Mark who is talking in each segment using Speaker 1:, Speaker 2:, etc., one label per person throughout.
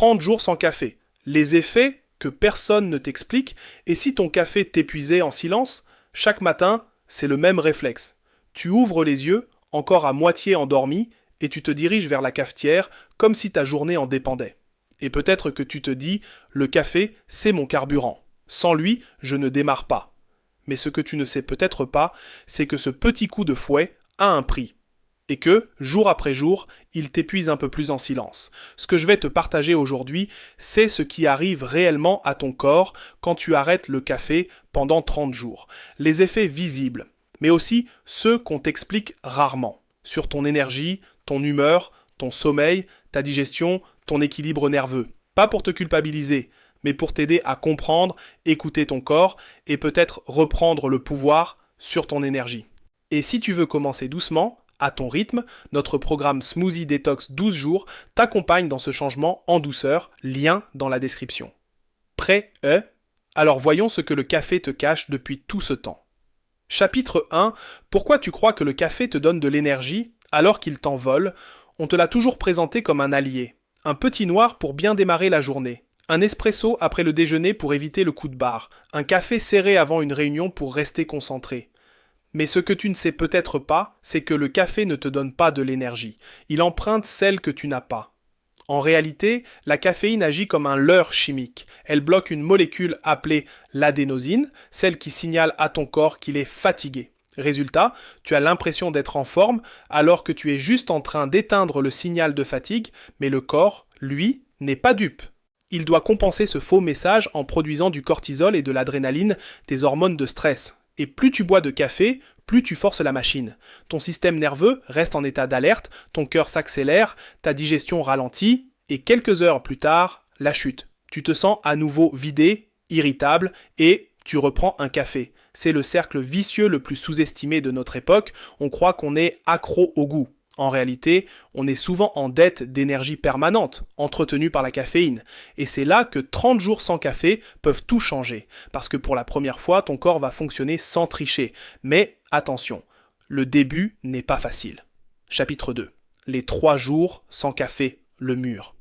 Speaker 1: 30 jours sans café. Les effets que personne ne t'explique, et si ton café t'épuisait en silence, chaque matin, c'est le même réflexe. Tu ouvres les yeux, encore à moitié endormi, et tu te diriges vers la cafetière comme si ta journée en dépendait. Et peut-être que tu te dis, le café, c'est mon carburant. Sans lui, je ne démarre pas. Mais ce que tu ne sais peut-être pas, c'est que ce petit coup de fouet a un prix. Et que, jour après jour, il t'épuise un peu plus en silence. Ce que je vais te partager aujourd'hui, c'est ce qui arrive réellement à ton corps quand tu arrêtes le café pendant 30 jours. Les effets visibles, mais aussi ceux qu'on t'explique rarement. Sur ton énergie, ton humeur, ton sommeil, ta digestion, ton équilibre nerveux. Pas pour te culpabiliser, mais pour t'aider à comprendre, écouter ton corps et peut-être reprendre le pouvoir sur ton énergie. Et si tu veux commencer doucement, à ton rythme, notre programme Smoothie Detox 12 jours t'accompagne dans ce changement en douceur, lien dans la description. Prêt, Alors voyons ce que le café te cache depuis tout ce temps. Chapitre 1. Pourquoi tu crois que le café te donne de l'énergie alors qu'il t'en vole? On te l'a toujours présenté comme un allié. Un petit noir pour bien démarrer la journée. Un espresso après le déjeuner pour éviter le coup de barre. Un café serré avant une réunion pour rester concentré. Mais ce que tu ne sais peut-être pas, c'est que le café ne te donne pas de l'énergie. Il emprunte celle que tu n'as pas. En réalité, la caféine agit comme un leurre chimique. Elle bloque une molécule appelée l'adénosine, celle qui signale à ton corps qu'il est fatigué. Résultat, tu as l'impression d'être en forme alors que tu es juste en train d'éteindre le signal de fatigue, mais le corps, lui, n'est pas dupe. Il doit compenser ce faux message en produisant du cortisol et de l'adrénaline, des hormones de stress. Et plus tu bois de café, plus tu forces la machine. Ton système nerveux reste en état d'alerte, ton cœur s'accélère, ta digestion ralentit, et quelques heures plus tard, la chute. Tu te sens à nouveau vidé, irritable, et tu reprends un café. C'est le cercle vicieux le plus sous-estimé de notre époque, on croit qu'on est accro au goût. En réalité, on est souvent en dette d'énergie permanente, entretenue par la caféine. Et c'est là que 30 jours sans café peuvent tout changer. Parce que pour la première fois, ton corps va fonctionner sans tricher. Mais attention, le début n'est pas facile. Chapitre 2. Les 3 jours sans café, le mur.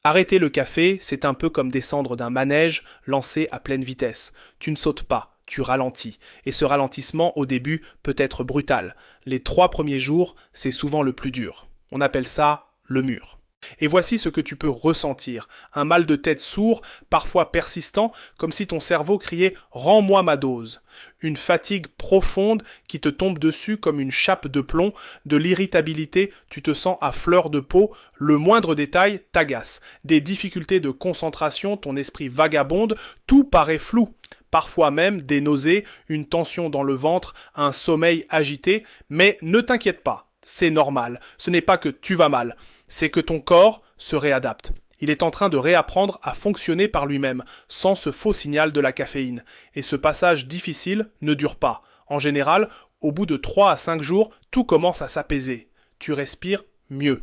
Speaker 1: Arrêter le café, c'est un peu comme descendre d'un manège lancé à pleine vitesse. Tu ne sautes pas. Tu ralentis. Et ce ralentissement, au début, peut être brutal. Les 3 premiers jours, c'est souvent le plus dur. On appelle ça le mur. Et voici ce que tu peux ressentir. Un mal de tête sourd, parfois persistant, comme si ton cerveau criait « Rends-moi ma dose ». Une fatigue profonde qui te tombe dessus comme une chape de plomb, de l'irritabilité, tu te sens à fleur de peau, le moindre détail t'agace. Des difficultés de concentration, ton esprit vagabonde, tout paraît flou. Parfois même des nausées, une tension dans le ventre, un sommeil agité, mais ne t'inquiète pas, c'est normal, ce n'est pas que tu vas mal, c'est que ton corps se réadapte. Il est en train de réapprendre à fonctionner par lui-même, sans ce faux signal de la caféine. Et ce passage difficile ne dure pas. En général, au bout de 3 à 5 jours, tout commence à s'apaiser. Tu respires mieux.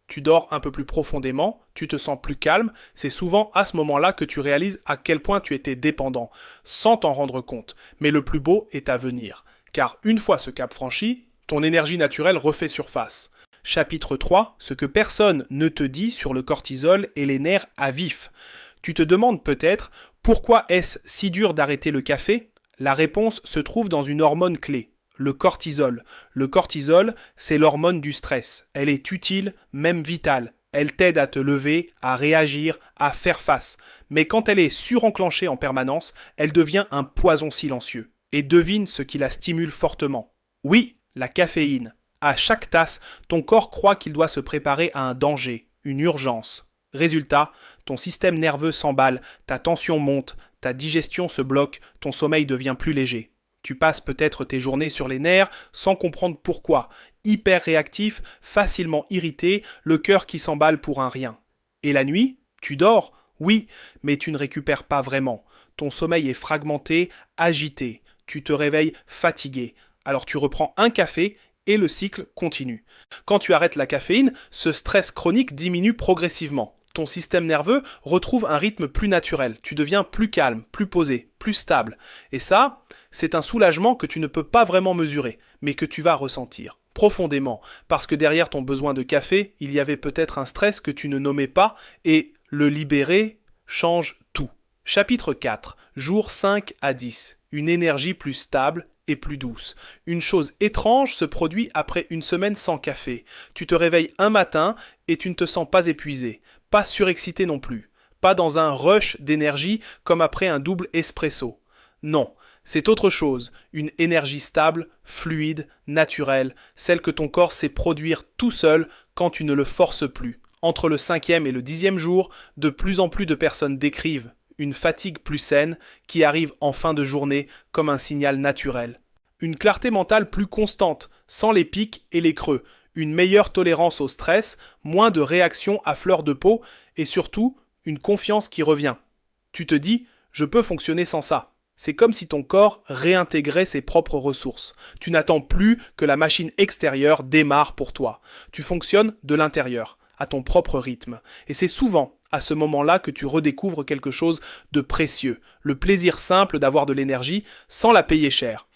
Speaker 1: Tu dors un peu plus profondément, tu te sens plus calme, c'est souvent à ce moment-là que tu réalises à quel point tu étais dépendant, sans t'en rendre compte. Mais le plus beau est à venir, car une fois ce cap franchi, ton énergie naturelle refait surface. Chapitre 3, ce que personne ne te dit sur le cortisol et les nerfs à vif. Tu te demandes peut-être, pourquoi est-ce si dur d'arrêter le café? La réponse se trouve dans une hormone clé. Le cortisol. Le cortisol, c'est l'hormone du stress. Elle est utile, même vitale. Elle t'aide à te lever, à réagir, à faire face. Mais quand elle est surenclenchée en permanence, elle devient un poison silencieux. Et devine ce qui la stimule fortement. Oui, la caféine. À chaque tasse, ton corps croit qu'il doit se préparer à un danger, une urgence. Résultat, ton système nerveux s'emballe, ta tension monte, ta digestion se bloque, ton sommeil devient plus léger. Tu passes peut-être tes journées sur les nerfs sans comprendre pourquoi. Hyper réactif, facilement irrité, le cœur qui s'emballe pour un rien. Et la nuit, tu dors? Oui, mais tu ne récupères pas vraiment. Ton sommeil est fragmenté, agité. Tu te réveilles fatigué. Alors tu reprends un café et le cycle continue. Quand tu arrêtes la caféine, ce stress chronique diminue progressivement. Ton système nerveux retrouve un rythme plus naturel. Tu deviens plus calme, plus posé, plus stable. Et ça, c'est un soulagement que tu ne peux pas vraiment mesurer, mais que tu vas ressentir. profondément, parce que derrière ton besoin de café, il y avait peut-être un stress que tu ne nommais pas, et le libérer change tout. Chapitre 4, jours 5 à 10. Une énergie plus stable et plus douce. Une chose étrange se produit après une semaine sans café. Tu te réveilles un matin et tu ne te sens pas épuisé, pas surexcité non plus, pas dans un rush d'énergie comme après un double espresso. Non, c'est autre chose, une énergie stable, fluide, naturelle, celle que ton corps sait produire tout seul quand tu ne le forces plus. Entre le 5e et le 10e jour, de plus en plus de personnes décrivent une fatigue plus saine qui arrive en fin de journée comme un signal naturel. Une clarté mentale plus constante, sans les pics et les creux, une meilleure tolérance au stress, moins de réactions à fleur de peau et surtout une confiance qui revient. Tu te dis, je peux fonctionner sans ça. C'est comme si ton corps réintégrait ses propres ressources. Tu n'attends plus que la machine extérieure démarre pour toi. Tu fonctionnes de l'intérieur, à ton propre rythme. Et c'est souvent à ce moment-là que tu redécouvres quelque chose de précieux, le plaisir simple d'avoir de l'énergie sans la payer cher.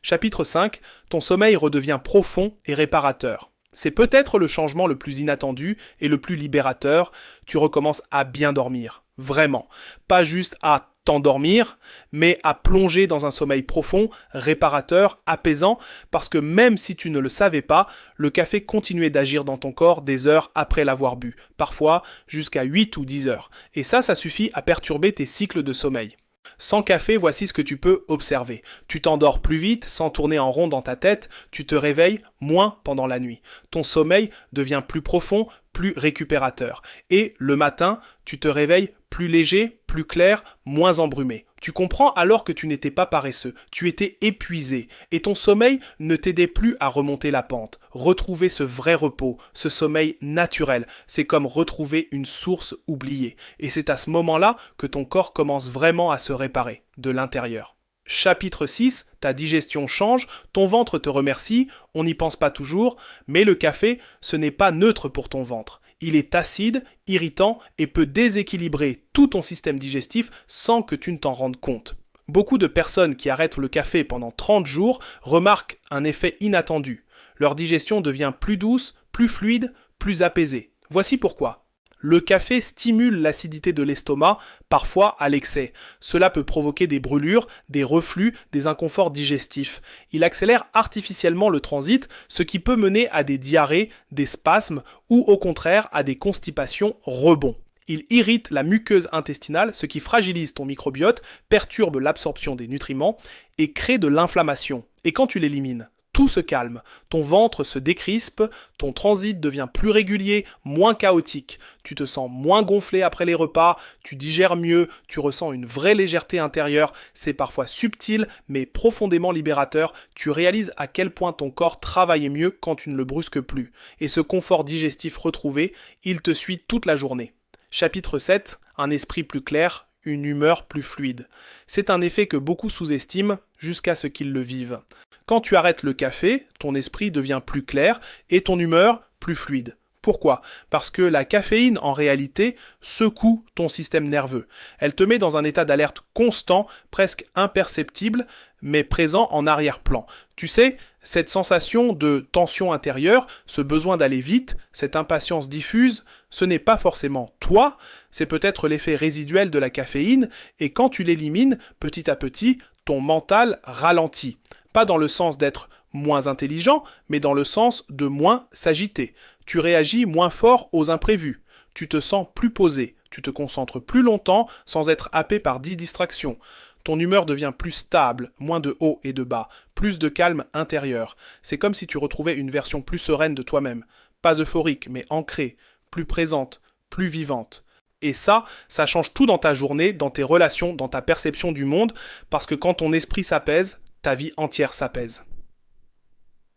Speaker 1: Chapitre 5, ton sommeil redevient profond et réparateur. C'est peut-être le changement le plus inattendu et le plus libérateur. Tu recommences à bien dormir, vraiment. Pas juste à t'endormir, mais à plonger dans un sommeil profond, réparateur, apaisant, parce que même si tu ne le savais pas, le café continuait d'agir dans ton corps des heures après l'avoir bu, parfois jusqu'à 8 ou 10 heures. Et ça suffit à perturber tes cycles de sommeil. Sans café, voici ce que tu peux observer. Tu t'endors plus vite, sans tourner en rond dans ta tête, tu te réveilles moins pendant la nuit. Ton sommeil devient plus profond, plus récupérateur. Et le matin, tu te réveilles plus léger, plus clair, moins embrumé. Tu comprends alors que tu n'étais pas paresseux, tu étais épuisé, et ton sommeil ne t'aidait plus à remonter la pente. Retrouver ce vrai repos, ce sommeil naturel, c'est comme retrouver une source oubliée. Et c'est à ce moment-là que ton corps commence vraiment à se réparer, de l'intérieur. Chapitre 6, ta digestion change, ton ventre te remercie, on n'y pense pas toujours, mais le café, ce n'est pas neutre pour ton ventre. Il est acide, irritant et peut déséquilibrer tout ton système digestif sans que tu ne t'en rendes compte. Beaucoup de personnes qui arrêtent le café pendant 30 jours remarquent un effet inattendu. Leur digestion devient plus douce, plus fluide, plus apaisée. Voici pourquoi. Le café stimule l'acidité de l'estomac, parfois à l'excès. Cela peut provoquer des brûlures, des reflux, des inconforts digestifs. Il accélère artificiellement le transit, ce qui peut mener à des diarrhées, des spasmes ou au contraire à des constipations rebonds. Il irrite la muqueuse intestinale, ce qui fragilise ton microbiote, perturbe l'absorption des nutriments et crée de l'inflammation. Et quand tu l'élimines, tout se calme, ton ventre se décrispe, ton transit devient plus régulier, moins chaotique, tu te sens moins gonflé après les repas, tu digères mieux, tu ressens une vraie légèreté intérieure, c'est parfois subtil mais profondément libérateur, tu réalises à quel point ton corps travaillait mieux quand tu ne le brusques plus. Et ce confort digestif retrouvé, il te suit toute la journée. Chapitre 7, un esprit plus clair, une humeur plus fluide. C'est un effet que beaucoup sous-estiment jusqu'à ce qu'ils le vivent. Quand tu arrêtes le café, ton esprit devient plus clair et ton humeur plus fluide. Pourquoi ? Parce que la caféine, en réalité, secoue ton système nerveux. Elle te met dans un état d'alerte constant, presque imperceptible, mais présent en arrière-plan. Tu sais, cette sensation de tension intérieure, ce besoin d'aller vite, cette impatience diffuse, ce n'est pas forcément toi, c'est peut-être l'effet résiduel de la caféine, et quand tu l'élimines, petit à petit, ton mental ralentit. Pas dans le sens d'être moins intelligent, mais dans le sens de moins s'agiter. Tu réagis moins fort aux imprévus. Tu te sens plus posé. Tu te concentres plus longtemps sans être happé par 10 distractions. Ton humeur devient plus stable, moins de hauts et de bas, plus de calme intérieur. C'est comme si tu retrouvais une version plus sereine de toi-même. Pas euphorique, mais ancrée, plus présente, plus vivante. Et ça change tout dans ta journée, dans tes relations, dans ta perception du monde, parce que quand ton esprit s'apaise, ta vie entière s'apaise.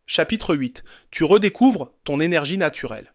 Speaker 1: Chapitre 8. Tu redécouvres ton énergie naturelle.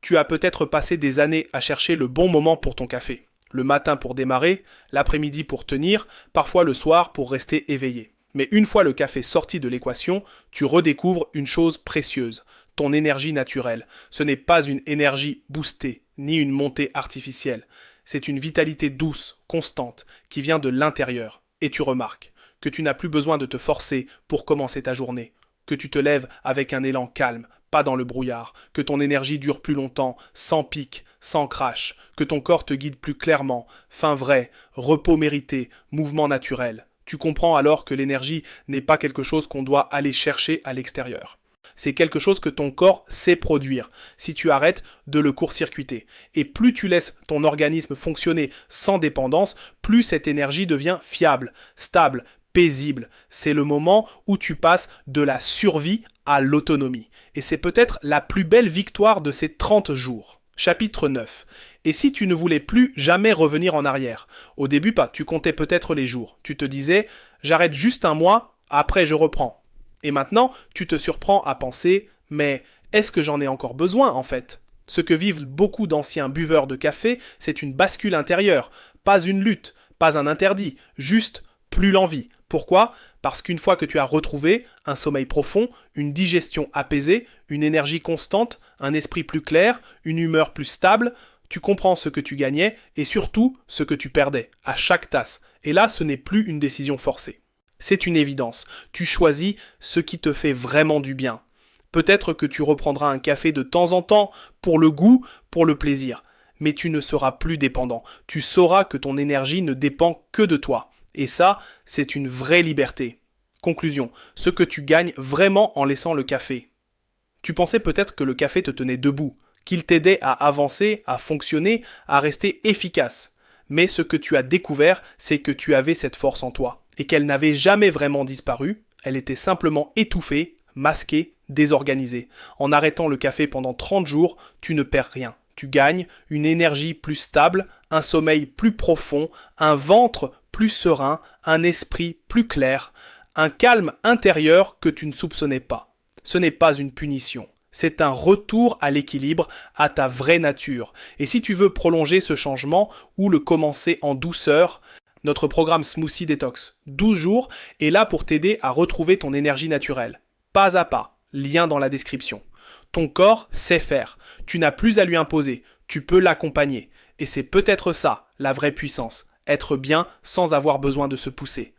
Speaker 1: Tu as peut-être passé des années à chercher le bon moment pour ton café. Le matin pour démarrer, l'après-midi pour tenir, parfois le soir pour rester éveillé. Mais une fois le café sorti de l'équation, tu redécouvres une chose précieuse, ton énergie naturelle. Ce n'est pas une énergie boostée, ni une montée artificielle. C'est une vitalité douce, constante, qui vient de l'intérieur. Et tu remarques que tu n'as plus besoin de te forcer pour commencer ta journée. que tu te lèves avec un élan calme, pas dans le brouillard, que ton énergie dure plus longtemps, sans pic, sans crash, que ton corps te guide plus clairement, faim vrai, repos mérité, mouvement naturel. Tu comprends alors que l'énergie n'est pas quelque chose qu'on doit aller chercher à l'extérieur. C'est quelque chose que ton corps sait produire, si tu arrêtes de le court-circuiter. Et plus tu laisses ton organisme fonctionner sans dépendance, plus cette énergie devient fiable, stable, paisible. C'est le moment où tu passes de la survie à l'autonomie. Et c'est peut-être la plus belle victoire de ces 30 jours. Chapitre 9. Et si tu ne voulais plus jamais revenir en arrière? Au début pas, tu comptais peut-être les jours. Tu te disais, j'arrête juste un mois, après je reprends. Et maintenant, tu te surprends à penser, mais est-ce que j'en ai encore besoin en fait? Ce que vivent beaucoup d'anciens buveurs de café, c'est une bascule intérieure, pas une lutte, pas un interdit, juste plus l'envie. Pourquoi? Parce qu'une fois que tu as retrouvé un sommeil profond, une digestion apaisée, une énergie constante, un esprit plus clair, une humeur plus stable, tu comprends ce que tu gagnais et surtout ce que tu perdais à chaque tasse. Et là, ce n'est plus une décision forcée. C'est une évidence. Tu choisis ce qui te fait vraiment du bien. Peut-être que tu reprendras un café de temps en temps pour le goût, pour le plaisir. Mais tu ne seras plus dépendant. Tu sauras que ton énergie ne dépend que de toi. Et ça, c'est une vraie liberté. Conclusion, ce que tu gagnes vraiment en laissant le café. Tu pensais peut-être que le café te tenait debout, qu'il t'aidait à avancer, à fonctionner, à rester efficace. Mais ce que tu as découvert, c'est que tu avais cette force en toi, et qu'elle n'avait jamais vraiment disparu, elle était simplement étouffée, masquée, désorganisée. En arrêtant le café pendant 30 jours, tu ne perds rien. Tu gagnes une énergie plus stable, un sommeil plus profond, un ventre plus serein, un esprit plus clair, un calme intérieur que tu ne soupçonnais pas. Ce n'est pas une punition. C'est un retour à l'équilibre, à ta vraie nature. Et si tu veux prolonger ce changement ou le commencer en douceur, notre programme Smoothie Detox 12 jours est là pour t'aider à retrouver ton énergie naturelle. Pas à pas, lien dans la description. Ton corps sait faire. Tu n'as plus à lui imposer. Tu peux l'accompagner. Et c'est peut-être ça, la vraie puissance. Être bien sans avoir besoin de se pousser.